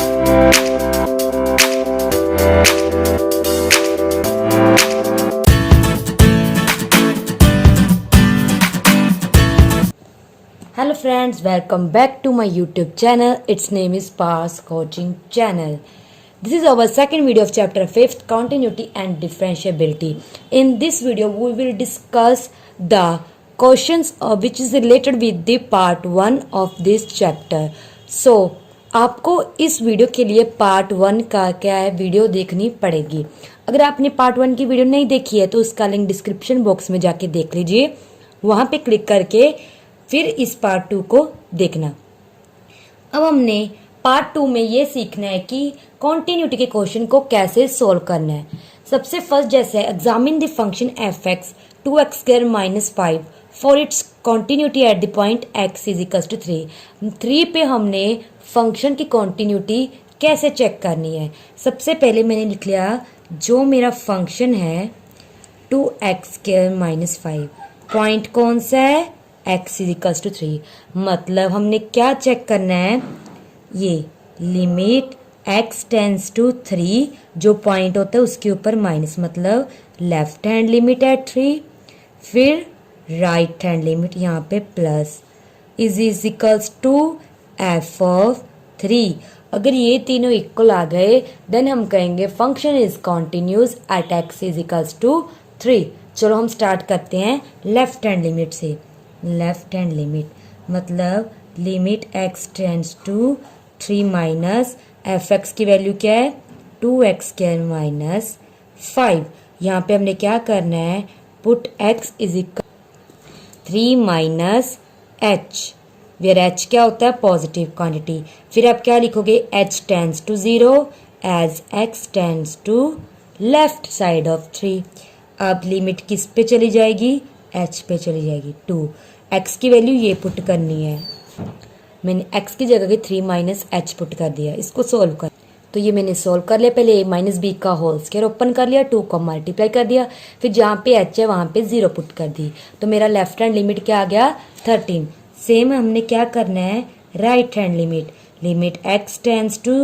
Hello friends, welcome back to my YouTube channel. Its name is Pars Coaching Channel. This is our second video of chapter 5th, Continuity and Differentiability. In this video, we will discuss the questions which is related with the part 1 of this chapter. So, आपको इस video के लिए part 1 का क्या है video देखनी पड़ेगी. अगर आपने पार्ट 1 की वीडियो नहीं देखी है तो उसका लिंक डिस्क्रिप्शन बॉक्स में जाके देख लीजिए. वहां पे क्लिक करके फिर इस पार्ट 2 को देखना. अब हमने पार्ट 2 में ये सीखना है कि कॉन्टिन्यूटी के क्वेश्चन को कैसे सोल्व करना है. सबसे फर्स्ट जैसे examine the function f x 2x² - 5 for its continuity at the point x = 3. 3 पे हमने फंक्शन की कॉन्टिन्यूटी कैसे चेक करनी है. सबसे पहले मैंने लिख लिया जो मेरा फंक्शन है 2x² - 5. पॉइंट कौन सा है x = 3. मतलब हमने क्या चेक करना है, ये लिमिट x टेंस टू 3 जो पॉइंट होता है उसके ऊपर माइनस, मतलब लेफ्ट हैंड लिमिट एट 3, फिर राइट हैंड लिमिट यहाँ पे plus is to f of 3. अगर ये तीनों इक्वल आ गए देन हम कहेंगे function is continuous at x = 3. चलो हम स्टार्ट करते हैं लेफ्ट हैंड लिमिट से. लेफ्ट हैंड लिमिट मतलब limit x tends to 3 minus f x की वैल्यू क्या है 2x² - 5. यहाँ पे हमने क्या करना है, put x = 3 minus h, where h क्या होता है पॉजिटिव क्वांटिटी. फिर आप क्या लिखोगे h tends to 0 as x tends to left side of 3. अब लिमिट किस पे चली जाएगी, h पे चली जाएगी 2. x की वैल्यू ये पुट करनी है. मैंने x की जगह के 3 माइनस h पुट कर दिया. इसको सोल्व कर, तो ये मैंने सोल्व कर लिया. पहले a - b का होल स्क्वायर ओपन कर लिया, 2 को मल्टीप्लाई कर दिया, फिर जहाँ पे h है वहाँ पे 0 पुट कर दी. तो मेरा लेफ्ट हैंड लिमिट क्या आ गया 13. सेम हमने क्या करना है right hand limit. Limit x tends to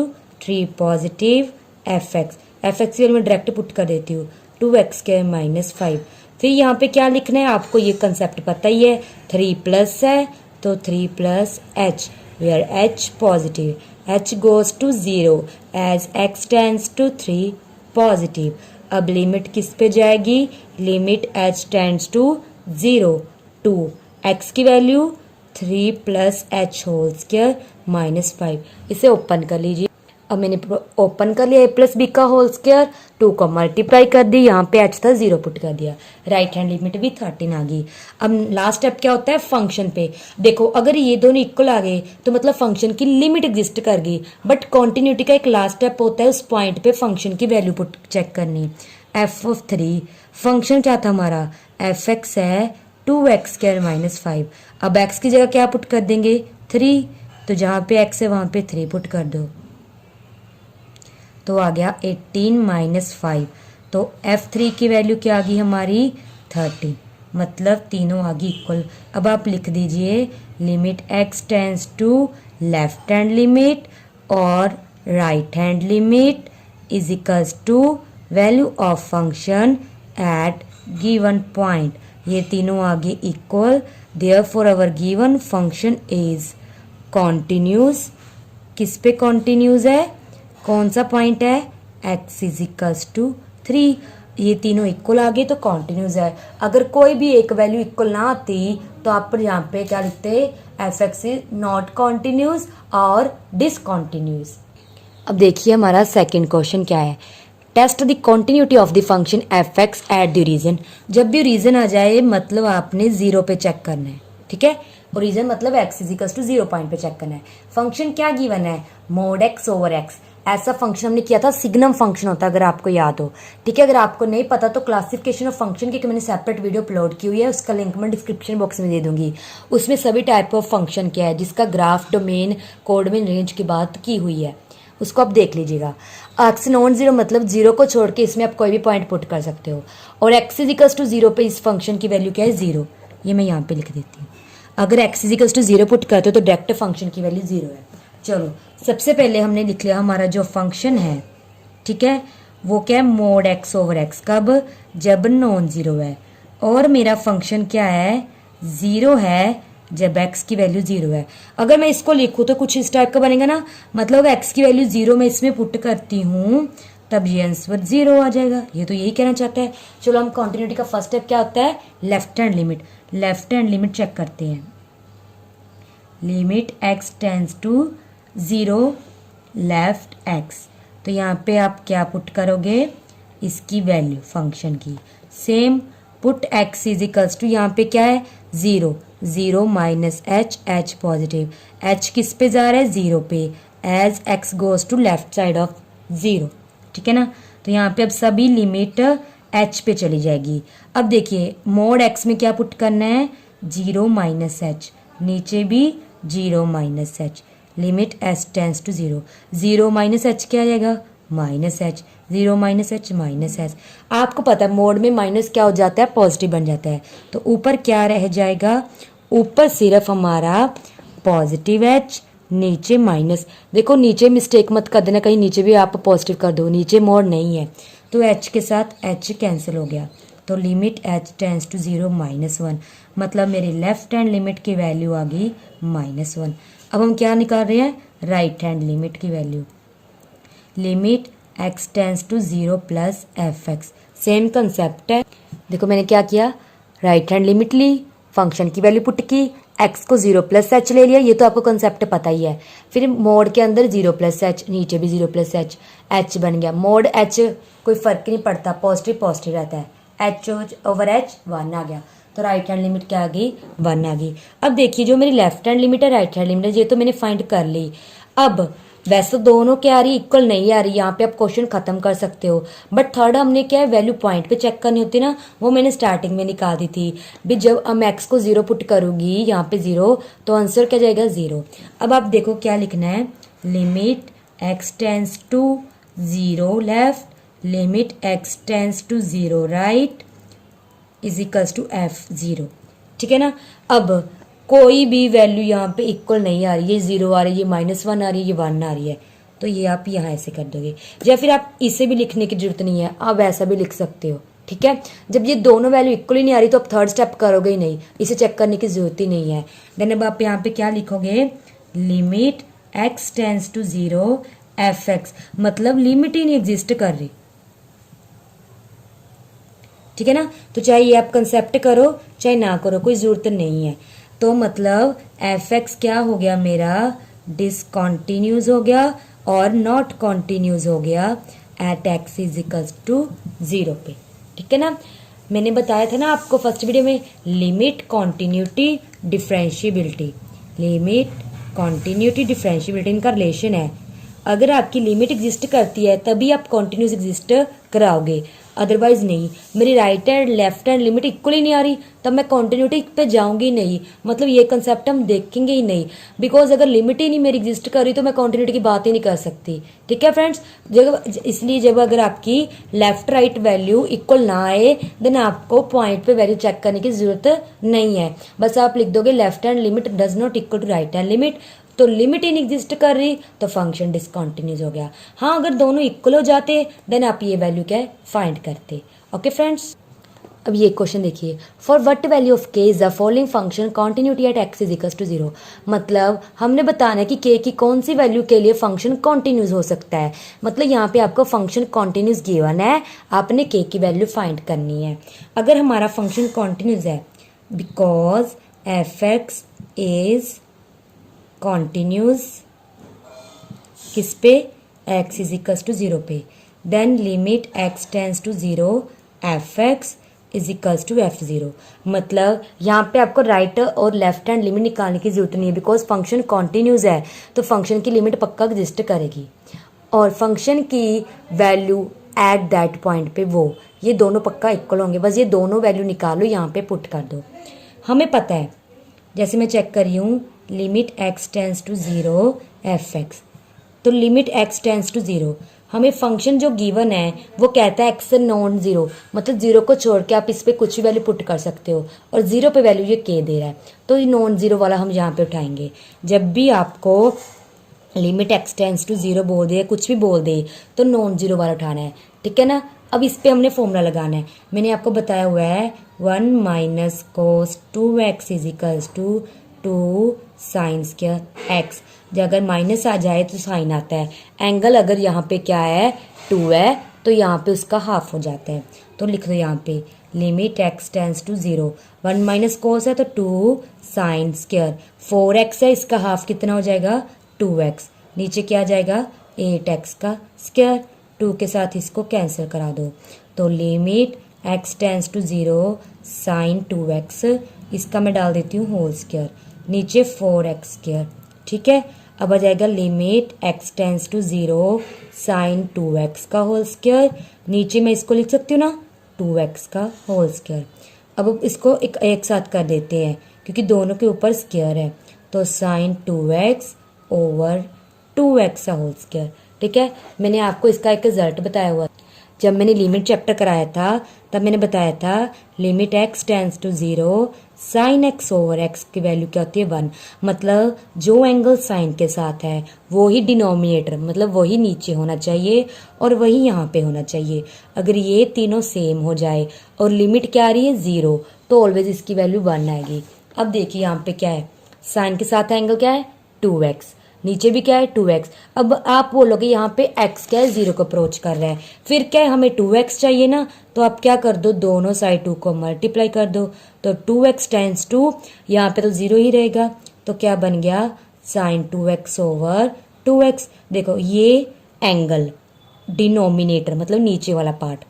3 positive f x की वैल्यू मैं डायरेक्ट पुट कर देती हूँ 2x² - 5. फिर यहाँ पे क्या लिखना है, आपको ये कंसेप्ट पता ही है, 3 प्लस है तो 3 plus h, where h positive, h goes to 0 as x tends to 3 positive. अब लिमिट किस पे जाएगी, limit h tends to 0 to x की वैल्यू 3 प्लस h होल स्क्वायर - 5. इसे ओपन कर लीजिए. अब मैंने ओपन कर लिया a + b का होल स्क्वायर, 2 को मल्टीप्लाई कर दी, यहाँ पे h था 0 पुट कर दिया, राइट हैंड लिमिट भी 13 आ गई. अब लास्ट स्टेप क्या होता है फंक्शन पे. देखो अगर ये दोनों इक्वल आ गए तो मतलब फंक्शन की लिमिट एग्जिस्ट कर गई. बट कॉन्टिन्यूटी का एक लास्ट स्टेप होता है उस पॉइंट पे फंक्शन की वैल्यू पुट चेक करनी. f ऑफ 3 फंक्शन क्या था हमारा एफ एक्स है 2x² - 5. अब x की जगह क्या पुट कर देंगे 3, तो जहाँ पे x है वहाँ पे 3 पुट कर दो, तो आ गया 18 - 5. तो f3 की वैल्यू क्या आ गई हमारी 30, मतलब तीनों आ गई इक्वल. अब आप लिख दीजिए limit x tends to left hand limit और right hand limit = to value of function at given point. ये तीनों आ गए equal. Therefore our given function is continuous. किस पे कॉन्टिन्यूस है, कौन सा पॉइंट है x = 3. ये तीनों इक्वल आ गए तो कॉन्टिन्यूस है. अगर कोई भी एक वैल्यू इक्वल ना आती तो आप यहाँ पे क्या लिखते f x is not continuous और डिसकॉन्टिन्यूस. अब देखिए हमारा सेकंड क्वेश्चन क्या है, test the continuity of the function f x at the region. जब भी रीजन आ जाए मतलब आपने 0 पे चेक करना है, ठीक है. और रीजन मतलब x = 0 पॉइंट पे चेक करना है. फंक्शन क्या गिवन है mod x ओवर x. ऐसा फंक्शन हमने किया था, सिग्नम फंक्शन होता है अगर आपको याद हो, ठीक है. अगर आपको नहीं पता तो क्लासिफिकेशन ऑफ फंक्शन की मैंने सेपरेट वीडियो अपलोड की हुई है, उसका लिंक मैं डिस्क्रिप्शन बॉक्स में दे दूंगी. उसमें सभी टाइप ऑफ फंक्शन क्या है जिसका ग्राफ डोमेन कोड में रेंज की बात की हुई है, उसको आप देख लीजिएगा. x नॉन 0 मतलब 0 को छोड़ के इसमें आप कोई भी पॉइंट पुट कर सकते हो. और x = 0 पे इस फंक्शन की वैल्यू क्या है 0. ये मैं यहाँ पे लिख देती हूँ. अगर x = 0 पुट करते हो तो डायरेक्ट फंक्शन की वैल्यू 0 है. चलो सबसे पहले हमने लिख लिया हमारा जो फंक्शन है, ठीक है, वो क्या है, मोड एक्स ओवर एक्स। कब? जब नॉन जीरो है। और मेरा फंक्शन क्या है, जीरो है जब एक्स की वैल्यू जीरो है। अगर मैं इसको लिखूं तो कुछ इस टाइप का बनेगा ना, मतलब एक्स की वैल्यू जीरो में इसमें पुट करती हूँ तब ये आंसर जीरो आ जाएगा। ये तो यही कहना चाहता है। चलो हम कॉन्टिन्यूटी का फर्स्ट स्टेप क्या होता है, left hand limit. Left hand limit check करते हैं। Limit x tends to zero left x, तो यहाँ पे आप क्या पुट करोगे, इसकी वैल्यू फंक्शन की। Same put x is equals to, यहाँ पे क्या है, zero, zero minus h, h positive, h किस पे जा रहा है, जीरो पे, as x goes to left side of zero, ठीक है ना। तो यहाँ पे अब सभी लिमिट एच पे चली जाएगी। अब देखिए मोड एक्स में क्या पुट करना है, जीरो माइनस एच, नीचे भी zero minus h, limit h tends to zero, zero minus h क्या आ जाएगा, minus h, zero minus h minus h. आपको पता है मोड में माइनस क्या हो जाता है, पॉजिटिव बन जाता है। तो ऊपर क्या रह जाएगा, ऊपर सिर्फ हमारा पॉजिटिव एच, नीचे माइनस। देखो नीचे मिस्टेक मत कर देना, कहीं नीचे भी आप पॉजिटिव कर दो, नीचे मोड नहीं है। तो एच के साथ एच कैंसिल हो गया, तो limit h tends to zero minus one, मतलब मेरी लेफ्ट हैंड लिमिट की वैल्यू आ गई माइनस वन। अब हम क्या निकाल रहे हैं, राइट हैंड लिमिट की value. Limit x tends to zero plus f x, same concept है। देखो मैंने क्या किया, राइट हैंड लिमिट ली, फंक्शन की वैल्यू पुट की, एक्स को जीरो प्लस एच ले लिया, ये तो आपको कंसेप्ट पता ही है। फिर मोड के अंदर जीरो प्लस एच, नीचे भी जीरो प्लस एच, एच बन गया। मोड एच कोई फर्क नहीं पड़ता, पॉजिटिव पॉजिटिव रहता है, एच ओवर एच वन आ गया। तो राइट हैंड लिमिट क्या आ गई, वन आ गई। अब देखिए जो मेरी लेफ्ट हैंड लिमिट है, राइट हैंड लिमिट है, ये तो मैंने फाइंड कर ली। अब वैसे तो दोनों क्या आ रही, इक्वल नहीं आ रही, यहाँ पे आप क्वेश्चन खत्म कर सकते हो। बट थर्ड हमने क्या है, वैल्यू पॉइंट पे चेक करनी होती है ना, वो मैंने स्टार्टिंग में निकाल दी थी भी। जब हम एक्स को जीरो पुट करूंगी यहाँ पे जीरो, तो आंसर क्या जाएगा, जीरो। अब आप देखो क्या लिखना है, limit x tends to zero left, limit x tends to zero right is equals to F zero, ठीक है ना। अब कोई भी वैल्यू यहाँ पे इक्वल नहीं आ रही, ये जीरो आ रही है, ये माइनस वन आ रही है, ये वन आ रही है, तो ये आप यहाँ ऐसे कर दोगे। या फिर आप इसे भी लिखने की जरूरत नहीं है, आप ऐसा भी लिख सकते हो, ठीक है। जब ये दोनों वैल्यू इक्वल ही नहीं आ रही तो आप थर्ड स्टेप करोगे ही नहीं, इसे चेक करने की जरूरत ही नहीं है। देन अब आप यहाँ पे क्या लिखोगे, limit x tends to zero F x, मतलब लिमिट ही नहीं एग्जिस्ट कर रही, ठीक है ना। तो चाहे ये आप कंसेप्ट करो चाहे ना करो, कोई जरूरत नहीं है। तो मतलब एफ एक्स क्या हो गया मेरा, डिसकॉन्टिन्यूज हो गया और नॉट कॉन्टिन्यूज हो गया at x is equals to zero पे, ठीक है ना। मैंने बताया था ना आपको फर्स्ट वीडियो में, limit continuity differentiability, limit continuity differentiability इनका रिलेशन है। अगर आपकी लिमिट एग्जिस्ट करती है तभी आप कॉन्टिन्यूस एग्जिस्ट कराओगे, अदरवाइज नहीं। मेरी right hand left hand limit equal ही नहीं आ रही, तब मैं कॉन्टिन्यूटी पे जाऊंगी नहीं, मतलब ये कंसेप्ट हम देखेंगे ही नहीं। बिकॉज अगर लिमिट ही नहीं मेरी एग्जिस्ट कर रही तो मैं कॉन्टिन्यूटी की बात ही नहीं कर सकती, ठीक है फ्रेंड्स। इसलिए जब अगर आपकी लेफ्ट राइट वैल्यू इक्वल ना आए देन आपको पॉइंट पे वैल्यू चेक करने की जरूरत नहीं है। बस आप लिख दोगे left hand limit does not equal to right hand limit, तो लिमिट ही नहीं एग्जिस्ट कर रही तो फंक्शन डिसकंटिन्यूस हो गया। हाँ अगर दोनों इक्वल हो जाते देन आप ये वैल्यू क्या है फाइंड करते। ओके फ्रेंड्स, अब ये क्वेश्चन देखिए, for what value of k is the following function continuity at x is equals to zero. मतलब हमने बताना है कि के की कौन सी वैल्यू के लिए फंक्शन कॉन्टिन्यूस हो सकता है। मतलब यहाँ पे आपको फंक्शन कॉन्टिन्यूस गिवन है, आपने के की वैल्यू फाइंड करनी है। अगर हमारा फंक्शन कॉन्टिन्यूस है because F x is continuous किस पे, X is equals to zero पे, then limit x tends to zero F x is equals to F zero. मतलब यहाँ पे आपको राइट और लेफ्ट हैंड लिमिट निकालने की जरूरत नहीं है, बिकॉज फंक्शन कॉन्टिन्यूस है तो फंक्शन की लिमिट पक्का एग्जिस्ट करेगी और फंक्शन की वैल्यू एट दैट पॉइंट पे वो ये दोनों पक्का इक्वल होंगे। बस ये दोनों वैल्यू निकालो, यहाँ पे पुट कर दो। हमें पता है, जैसे मैं चेक कर रही हूँ, limit x tends to zero F X, तो limit x tends to zero, हमें फंक्शन जो गिवन है वो कहता है एक्स नॉन जीरो, मतलब जीरो को छोड़ के आप इस पे कुछ भी वैल्यू पुट कर सकते हो और जीरो पे वैल्यू ये के दे रहा है, तो ये नॉन जीरो वाला हम यहाँ पे उठाएंगे। जब भी आपको लिमिट एक्स टेंस टू 0 बोल दे, कुछ भी बोल दे, तो नॉन जीरो वाला उठाना है, ठीक है ना। अब इस पे हमने फॉर्मूला लगाना है, मैंने आपको बताया हुआ है 1 minus cos 2x is equals to 2 sine square x. जब अगर माइनस आ जाए तो साइन आता है, एंगल अगर यहाँ पे क्या है 2 है तो यहाँ पे उसका हाफ हो जाता है। तो लिख दो यहाँ पे limit x tends to 0, 1 minus cos है तो 2 साइन स्क्वायर, 4x है इसका हाफ कितना हो जाएगा 2x, नीचे क्या आ जाएगा 8x का स्क्वायर, 2 के साथ इसको कैंसिल करा दो। तो limit x tends to 0 sine 2x, इसका मैं डाल देती हूँ होल स्क्वायर, नीचे 4x स्क्वायर, ठीक है। अब आ जाएगा limit x tends to 0 sine 2x का होल स्क्वायर, नीचे मैं इसको लिख सकती हूँ ना 2x का होल स्क्वायर। अब इसको एक साथ कर देते हैं क्योंकि दोनों के ऊपर स्क्वायर है, तो साइन 2x ओवर 2x का होल स्क्वायर, ठीक है। मैंने आपको इसका एक रिजल्ट बताया हुआ, जब मैंने लिमिट चैप्टर कराया था तब मैंने बताया था limit x tends to 0 sine x over x की वैल्यू क्या होती है 1, मतलब जो एंगल साइन के साथ है वो ही डिनोमिनेटर, मतलब वही नीचे होना चाहिए और वही यहाँ पे होना चाहिए। अगर ये तीनों सेम हो जाए और लिमिट क्या आ रही है 0, तो ऑलवेज इसकी वैल्यू 1 आएगी। अब देखिए यहाँ पे क्या है, साइन के साथ एंगल क्या है 2x, नीचे भी क्या है 2x। अब आप बोलोगे यहाँ पे x क्या है 0 को अप्रोच कर रहा है, फिर क्या है हमें 2x चाहिए ना, तो आप क्या कर दो दोनों साइड 2 को मल्टीप्लाई कर दो, तो 2x टेंस टू यहाँ पे तो 0 ही रहेगा, तो क्या बन गया साइन 2x ओवर 2x। देखो ये एंगल डिनोमिनेटर मतलब नीचे वाला पार्ट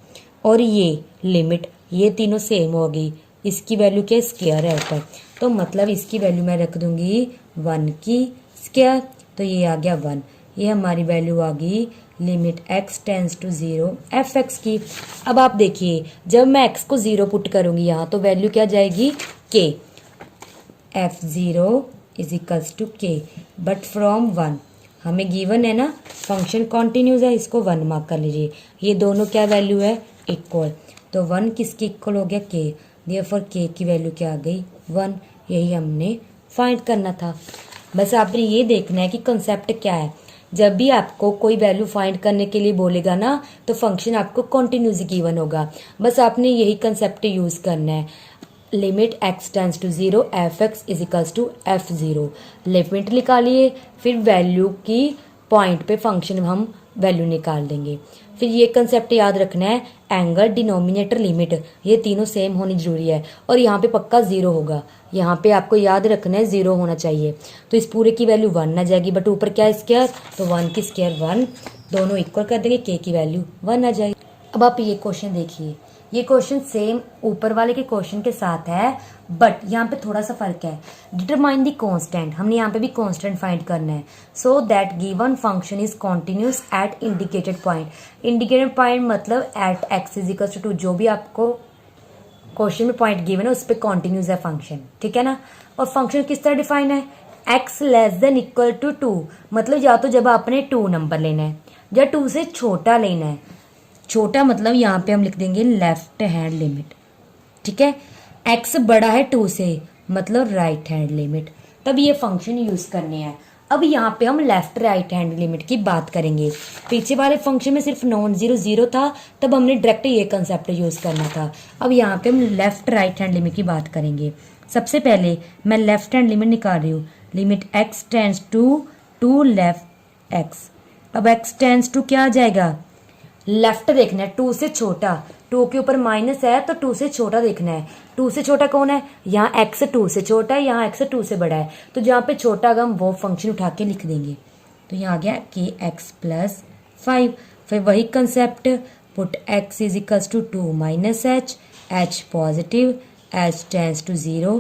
और ये लिमिट, ये तीनों सेम होगी, इसकी वैल्यू क्या स्क्वायर है ऊपर, तो मतलब इसकी वैल्यू मैं रख दूंगी 1 की स्क्वायर, तो ये आ गया 1। ये हमारी वैल्यू आ गई limit x tends to 0 fx की। अब आप देखिए जब मैं x को 0 पुट करूंगी यहाँ तो वैल्यू क्या जाएगी k, f0 is equals to k, but from 1 हमें गिवन है ना फंक्शन कॉन्टिन्यूस है, इसको 1 मार्क कर लीजिए, ये दोनों क्या वैल्यू है इक्वल, तो 1 किसके इक्वल हो गया k, देयरफॉर k की वैल्यू क्या आ गई 1। यही हमने फाइंड करना था। बस आपने ये देखना है कि कंसेप्ट क्या है, जब भी आपको कोई वैल्यू फाइंड करने के लिए बोलेगा ना तो फंक्शन आपको कॉन्टिन्यूस गिवन होगा, बस आपने यही कंसेप्ट यूज करना है। Limit x tends to 0 fx is equals to f0, limit निकालिए, फिर वैल्यू की पॉइंट पे फंक्शन हम वैल्यू निकाल देंगे। फिर ये कंसेप्ट याद रखना है, एंगल डिनोमिनेटर लिमिट ये तीनों सेम होनी जरूरी है, और यहाँ पे पक्का 0 होगा, यहाँ पे आपको याद रखना है 0 होना चाहिए, तो इस पूरे की वैल्यू 1 आ जाएगी, बट ऊपर क्या है स्क्वायर, तो 1 की स्क्वायर 1, दोनों इक्वल कर देंगे, k की वैल्यू 1 आ जाएगी। अब आप ये क्वेश्चन देखिए, ये क्वेश्चन सेम ऊपर वाले के क्वेश्चन के साथ है, बट यहाँ पे थोड़ा सा फर्क है। डिटरमाइन द कांस्टेंट, हमने यहाँ पे भी कांस्टेंट फाइंड करना है, so that given function is continuous at indicated point. Indicated point मतलब at x is equal to 2, जो भी आपको क्वेश्चन में पॉइंट गिवन है उस पर कॉन्टिन्यूस है फंक्शन, ठीक है ना। और फंक्शन किस तरह डिफाइन है, x less than equal to 2, मतलब या तो जब आपने 2 नंबर लेना है या 2 से छोटा लेना है, छोटा मतलब यहाँ पे हम लिख देंगे लेफ्ट हैंड लिमिट, ठीक है। x बड़ा है 2 से मतलब राइट हैंड लिमिट, तब ये फंक्शन यूज करने हैं। अब यहाँ पे हम लेफ्ट राइट हैंड लिमिट की बात करेंगे, पीछे वाले फंक्शन में सिर्फ नॉन जीरो जीरो था, तब हमने डायरेक्ट ये कंसेप्ट यूज करना था। अब यहाँ पे हम लेफ्ट राइट हैंड लिमिट की बात करेंगे। सबसे पहले मैं लेफ्ट हैंड लिमिट निकाल रही हूँ, limit x tends to 2 left x। अब x टेंस टू क्या आ जाएगा, लेफ्ट देखना है 2 से छोटा, 2 के ऊपर माइनस है तो 2 से छोटा देखना है। 2 से छोटा कौन है, यहाँ x 2 से छोटा है, यहाँ x 2 से बड़ा है, तो जहाँ पे छोटा अगर हम वो फंक्शन उठा के लिख देंगे, तो यहाँ आ गया कि x प्लस 5। फिर वही concept, put x is equals to 2 minus h, h positive, h tends to 0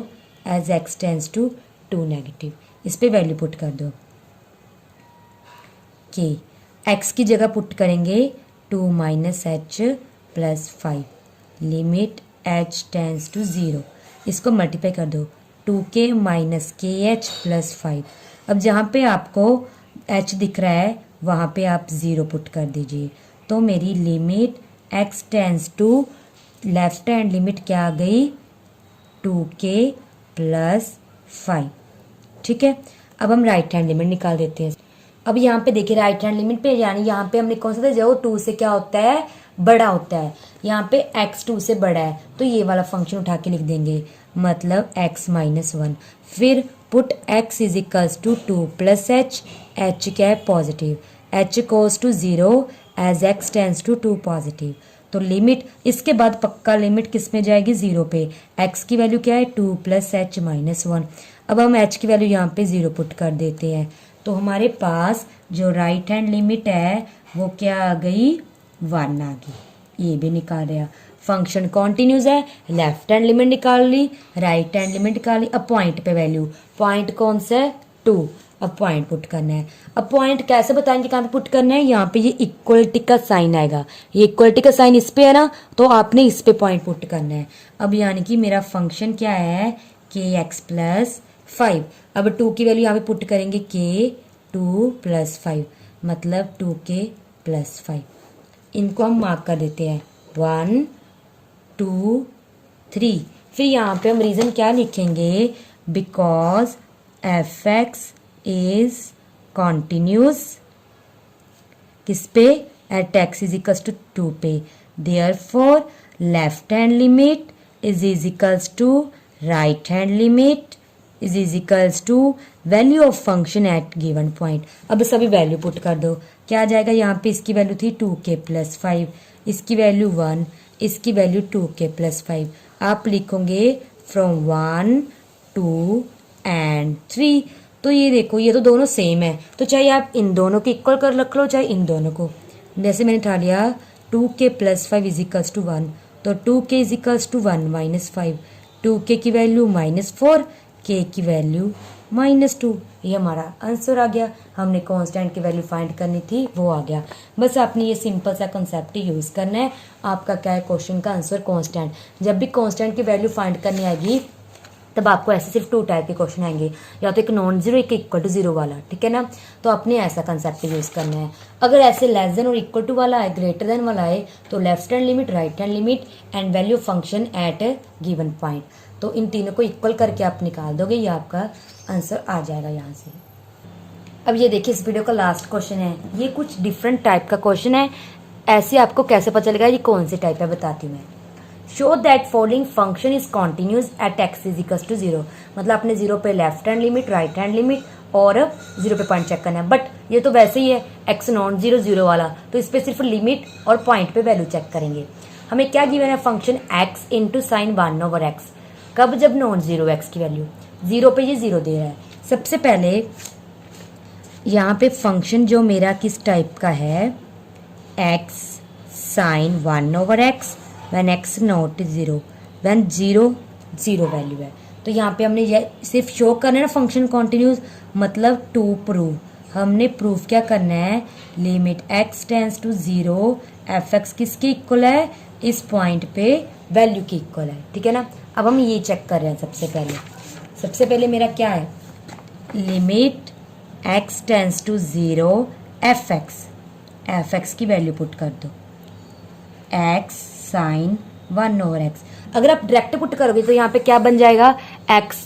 as x tends to 2 negative, इस पे वैल्यू पुट कर दो कि x की जगह पुट करेंगे 2 minus h plus 5, limit h tends to 0, इसको मल्टीप्लाई कर दो 2k माइनस के एच प्लस 5। अब जहाँ पे आपको h दिख रहा है वहाँ पे आप 0 पुट कर दीजिए, तो मेरी limit x tends to left hand limit क्या आ गई 2k प्लस 5, ठीक है। अब हम राइट हैंड लिमिट निकाल देते हैं, अब यहाँ पे देखिए राइट हैंड लिमिट पे, यानी यहाँ पे हमने कौन सा था, जो 2 से क्या होता है, बड़ा होता है। यहाँ पे x 2 से बड़ा है तो ये वाला फंक्शन उठा के लिख देंगे, मतलब x माइनस 1। फिर put x is equals to 2 plus h, h क्या है, positive, h goes to 0 as x tends to 2 positive. तो लिमिट इसके बाद पक्का लिमिट किस में जाएगी, 0 पे। x की वैल्यू क्या है, 2 प्लस एच माइनस 1। अब हम h की वैल्यू यहाँ पे 0 पुट कर देते हैं, तो हमारे पास जो राइट हैंड लिमिट है वो क्या आ गई, 1 आ गई। ये भी निकाल रहा, फंक्शन कॉन्टिन्यूस है, लेफ्ट हैंड लिमिट निकाल ली, राइट हैंड लिमिट निकाल ली। अब पॉइंट पे वैल्यू, पॉइंट कौन सा है, 2। अब पॉइंट पुट करना है। अब पॉइंट कैसे बताएंगे कहाँ पे पुट करना है, यहाँ पे ये इक्वलिटी का साइन आएगा, ये इक्वलिटी का साइन इस पे है ना, तो आपने इस पे पॉइंट पुट करना है। अब यानी कि मेरा फंक्शन क्या है, के एक्स प्लस 5। अब 2 की वैल्यू यहाँ पे पुट करेंगे, के 2 प्लस 5, मतलब 2k प्लस 5। इनको हम मार्क कर देते हैं, 1 2 3। फिर यहाँ पे हम रीजन क्या लिखेंगे, because F x is continuous किस पे, at x is equals to 2 पे, therefore left hand limit is equals to right hand limit is equals to value of function at given point. अब सभी वैल्यू पुट कर दो, क्या आ जाएगा, यहाँ पे इसकी वैल्यू थी 2k प्लस 5, इसकी वैल्यू 1, इसकी वैल्यू 2k प्लस 5। आप लिखोगे फ्रॉम 1 2 एंड 3। तो ये देखो ये तो दोनों सेम है, तो चाहे आप इन दोनों को इक्वल कर रख लो, चाहे इन दोनों को। जैसे मैंने उठा लिया 2k plus 5 is equals to 1, तो 2k is equals to 1 minus 5, 2k की वैल्यू -4, k की वैल्यू -2। ये हमारा आंसर आ गया। हमने कांस्टेंट की वैल्यू फाइंड करनी थी, वो आ गया। बस आपने ये सिंपल सा कंसेप्ट यूज करना है। आपका क्या है, क्वेश्चन का आंसर कांस्टेंट। जब भी कांस्टेंट की वैल्यू फाइंड करनी आएगी तब आपको ऐसे सिर्फ 2 टाइप के क्वेश्चन आएंगे, या तो एक नॉन जीरो, एक इक्वल टू 0 वाला, ठीक है ना। तो आपने ऐसा कंसेप्ट यूज करना है। अगर ऐसे लेस देन और इक्वल टू वाला है, ग्रेटर देन वाला है, तो left hand limit, right hand limit and value function at A given point, तो इन तीनों को इक्वल करके आप निकाल दोगे, ये आपका आंसर आ जाएगा यहाँ से। अब ये देखिए इस वीडियो का लास्ट क्वेश्चन है, ये कुछ डिफरेंट टाइप का क्वेश्चन है। ऐसे आपको कैसे पता चलेगा ये कौन से टाइप है, बताती हूँ मैं। Show that following function is continuous at x is equals to 0। मतलब आपने 0 पे left hand limit, right hand limit और 0 पे पॉइंट चेक करना है। बट ये तो वैसे ही है एक्स नॉन जीरो 0 वाला, तो इस पे सिर्फ लिमिट और पॉइंट पे वैल्यू चेक करेंगे। हमें क्या गिवन है, function x into sine 1/x। कब, जब नॉन जीरो एक्स की वैल्यू 0 पे ये 0 दे रहा है। सबसे पहले यहाँ पे फंक्शन जो मेरा किस टाइप का है, x sine 1/x when x not 0, when 0 value है। तो यहाँ पे हमने ये सिर्फ शो करना है ना फंक्शन कॉन्टिन्यूस, मतलब टू प्रूव। हमने प्रूफ क्या करना है, limit x tends to 0 f x किसके इक्वल है, इस पॉइंट पे वैल्यू की इक्वल है, ठीक है ना। अब हम ये चेक कर रहे हैं। सबसे पहले मेरा क्या है, limit x tends to 0 f x की वैल्यू पुट कर दो, x साइन 1/x। अगर आप डायरेक्ट पुट करोगे तो यहाँ पे क्या बन जाएगा, x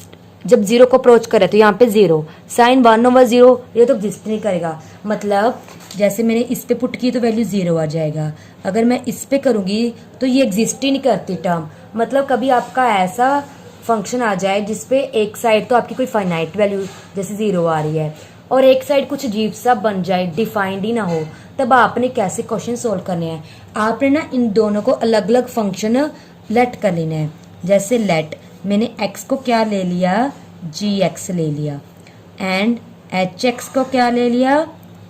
जब 0 को अप्रोच करे तो यहाँ पे 0, साइन 1/0 ये तो एग्जिस्ट नहीं करेगा। मतलब जैसे मैंने इस पे पुट की तो वैल्यू 0 आ जाएगा, अगर मैं इस पे करूँगी तो ये एग्जिस्ट ही नहीं करती टर्म। मतलब कभी आपका ऐसा फंक्शन आ जाए जिसपे एक साइड तो आपकी कोई फाइनाइट वैल्यू जैसे 0 आ रही है और एक साइड कुछ अजीब सा बन जाए, डिफाइंड ही ना हो, तब आपने कैसे क्वेश्चन सोल्व करने हैं। आपने ना इन दोनों को अलग अलग फंक्शन लेट कर लेना है। जैसे लेट मैंने x को क्या ले लिया, gx ले लिया, एंड hx को क्या ले लिया,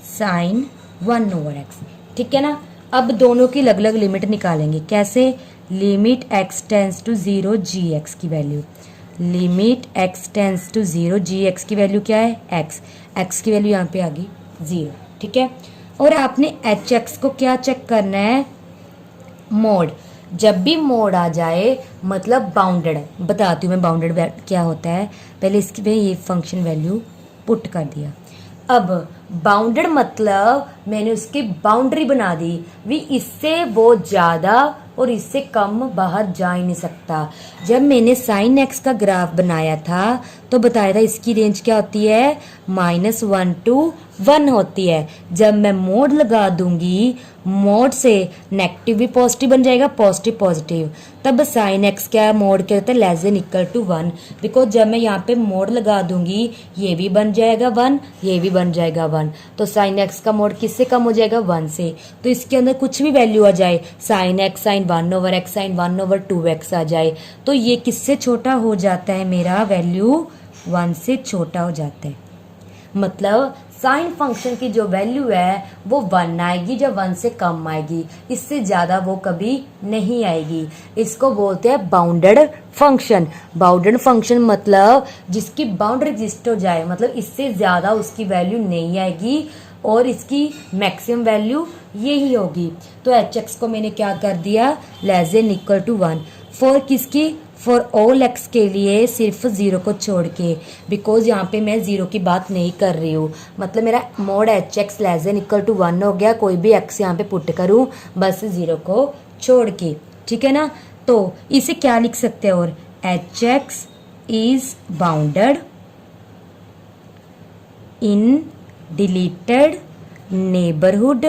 साइन 1/x, ठीक है ना। अब दोनों की अलग अलग लिमिट निकालेंगे। कैसे, limit x tends to 0 gx की value, limit x tends to 0 gx की वैल्यू क्या है, x की वैल्यू यहाँ पे आ गई 0, ठीक है। और आपने hx को क्या चेक करना है, मोड। जब भी मोड आ जाए मतलब बाउंडेड, बताती हूँ मैं बाउंडेड क्या होता है। पहले इसकी में ये फंक्शन वैल्यू पुट कर दिया। अब बाउंडेड मतलब मैंने उसकी बाउंड्री बना दी, भी इससे वो ज़्यादा और इससे कम बाहर जा ही नहीं सकता। जब मैंने साइन एक्स का ग्राफ बनाया था तो बताया था इसकी रेंज क्या होती है, -1 to 1 होती है। जब मैं मोड लगा दूंगी, मोड से नेगेटिव भी पॉजिटिव बन जाएगा, पॉजिटिव पॉजिटिव, तब साइन एक्स क्या मोड क्या होता है, less than equal to 1। Because जब मैं यहाँ पे मोड लगा दूंगी ये भी बन जाएगा 1, ये भी बन जाएगा 1, तो साइन एक्स का मोड किससे कम हो जाएगा, 1 से। तो इसके अंदर कुछ भी वैल्यू आ जाए, sine x sine 1/x sine 1/2x आ जाए, तो ये किससे छोटा हो जाता है, मेरा वैल्यू 1 से छोटा हो जाता है। मतलब साइन फंक्शन की जो वैल्यू है वो 1 आएगी जब 1 से कम आएगी, इससे ज्यादा वो कभी नहीं आएगी। इसको बोलते हैं बाउंडेड फंक्शन। बाउंडेड फंक्शन मतलब जिसकी बाउंड्री एग्जिस्ट हो जाए, मतलब इससे ज्यादा उसकी वैल्यू नहीं आएगी और इसकी मैक्सिमम वैल्यू यही होगी। तो एच एक्स को मैंने क्या कर दिया, less than equal to 1 for किसकी, फॉर ऑल एक्स के लिए, सिर्फ 0 को छोड़ के, बिकॉज यहाँ पे मैं 0 की बात नहीं कर रही हूँ। मतलब मेरा mod h x less than equal to 1 हो गया, कोई भी एक्स यहाँ पे पुट करूँ बस 0 को छोड़ के, ठीक है ना। तो इसे क्या लिख सकते हैं, और H x is bounded in deleted neighbourhood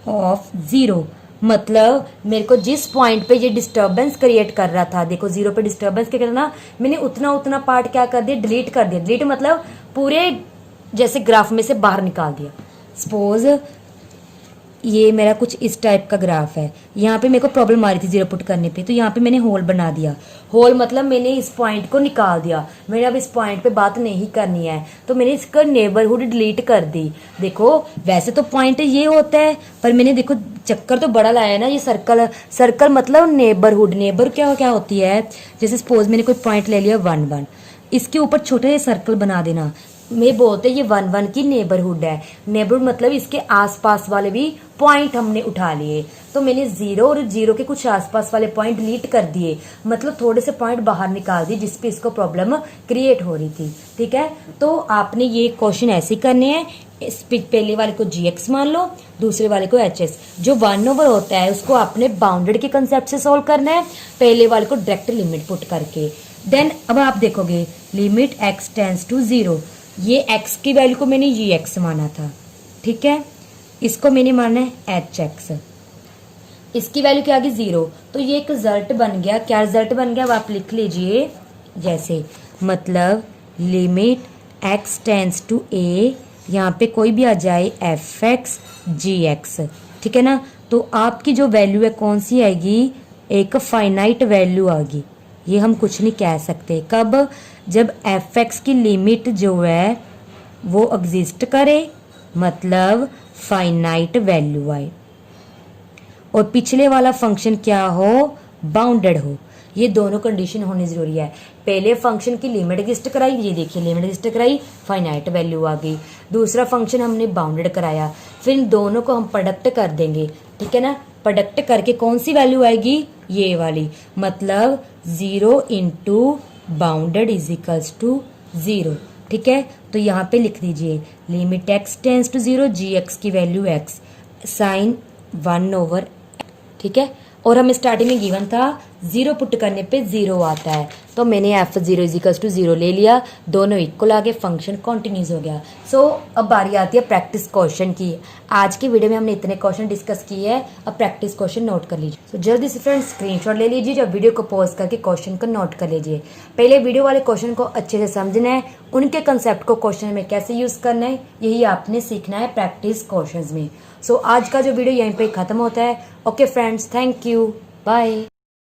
of 0। मतलब मेरे को जिस पॉइंट पे ये डिस्टरबेंस क्रिएट कर रहा था, देखो 0 पे डिस्टरबेंस क्या करना, मैंने उतना पार्ट क्या कर दिया, डिलीट कर दिया। डिलीट मतलब पूरे जैसे ग्राफ में से बाहर निकाल दिया। सपोज ये मेरा कुछ इस टाइप का ग्राफ है, यहाँ पे मेरे को प्रॉब्लम आ रही थी 0 पुट करने पे, तो यहाँ पे मैंने होल बना दिया। होल मतलब मैंने इस पॉइंट को निकाल दिया, मैंने अब इस पॉइंट पे बात नहीं करनी है, तो मैंने इसका नेबरहुड डिलीट कर दी। देखो वैसे तो पॉइंट ये होता है, पर मैंने देखो चक्कर तो बड़ा लाया ना, ये सर्कल। सर्कल मतलब नेबरहुड। नेबर क्या होती है, जैसे सपोज मैंने कोई पॉइंट ले लिया 1 1, इसके ऊपर छोटे से सर्कल बना देना, मैं बोलते ये 1 1 की नेबरहुड है। नेबरहुड मतलब इसके आसपास वाले भी पॉइंट हमने उठा लिए। तो मैंने 0 और 0 के कुछ आसपास वाले पॉइंट डिलीट कर दिए, मतलब थोड़े से पॉइंट बाहर निकाल दिए जिसपे इसको प्रॉब्लम क्रिएट हो रही थी, ठीक है। तो आपने ये क्वेश्चन ऐसे करने हैं, पहले वाले को gx मान लो, दूसरे वाले को hs। जो 1/, होता है उसको आपने बाउंडेड के कंसेप्ट से सोल्व करना है, पहले वाले को डायरेक्ट लिमिट पुट करके। देन अब आप देखोगे लिमिट x टेंड्स टू 0, ये x की वैल्यू को मैंने gx माना था, ठीक है। इसको मैंने माना है hx, इसकी वैल्यू क्या आ गई 0, तो ये एक रिजल्ट बन गया। क्या रिजल्ट बन गया वो आप लिख लीजिए, जैसे मतलब limit x tends to a, यहाँ पे कोई भी आ जाए fx gx, ठीक है ना। तो आपकी जो वैल्यू है कौन सी आएगी, एक फाइनाइट वैल्यू आएगी। ये हम कुछ नहीं कह सकते कब, जब fx की लिमिट जो है वो एग्जिस्ट करे, मतलब फाइनाइट वैल्यू आए, और पिछले वाला फंक्शन क्या हो, बाउंडेड हो। ये दोनों कंडीशन होनी जरूरी है। पहले फंक्शन की लिमिट एग्जिस्ट कराई, ये देखिए लिमिट एग्जिस्ट कराई, फाइनाइट वैल्यू आ गई। दूसरा फंक्शन हमने बाउंडेड कराया, फिर इन दोनों को हम प्रोडक्ट कर देंगे, ठीक है ना। प्रोडक्ट करके कौन सी वैल्यू आएगी, ये वाली, मतलब 0 into bounded is equals to 0, ठीक है। तो यहाँ पे लिख दीजिए limit x tends to 0, gx की वैल्यू x साइन 1/, ठीक है। और हमें स्टार्टिंग में गिवन था 0 पुट करने पे 0 आता है, तो मैंने f0 इजिकल्स टू 0 ले लिया, दोनों इक्वल आ गए, फंक्शन कॉन्टिन्यूस हो गया। सो अब बारी आती है प्रैक्टिस क्वेश्चन की। आज की वीडियो में हमने इतने क्वेश्चन डिस्कस किए हैं, अब प्रैक्टिस क्वेश्चन नोट कर लीजिए। तो जल्दी से फ्रेंड्स स्क्रीनशॉट ले लीजिए, जब वीडियो को पॉज करके क्वेश्चन को नोट कर लीजिए। पहले वीडियो वाले क्वेश्चन को अच्छे से समझना है, उनके कंसेप्ट को क्वेश्चन में कैसे यूज करना है यही आपने सीखना है प्रैक्टिस क्वेश्चन में। सो आज का जो वीडियो यहीं पे खत्म होता है। Okay friends, thank you, bye.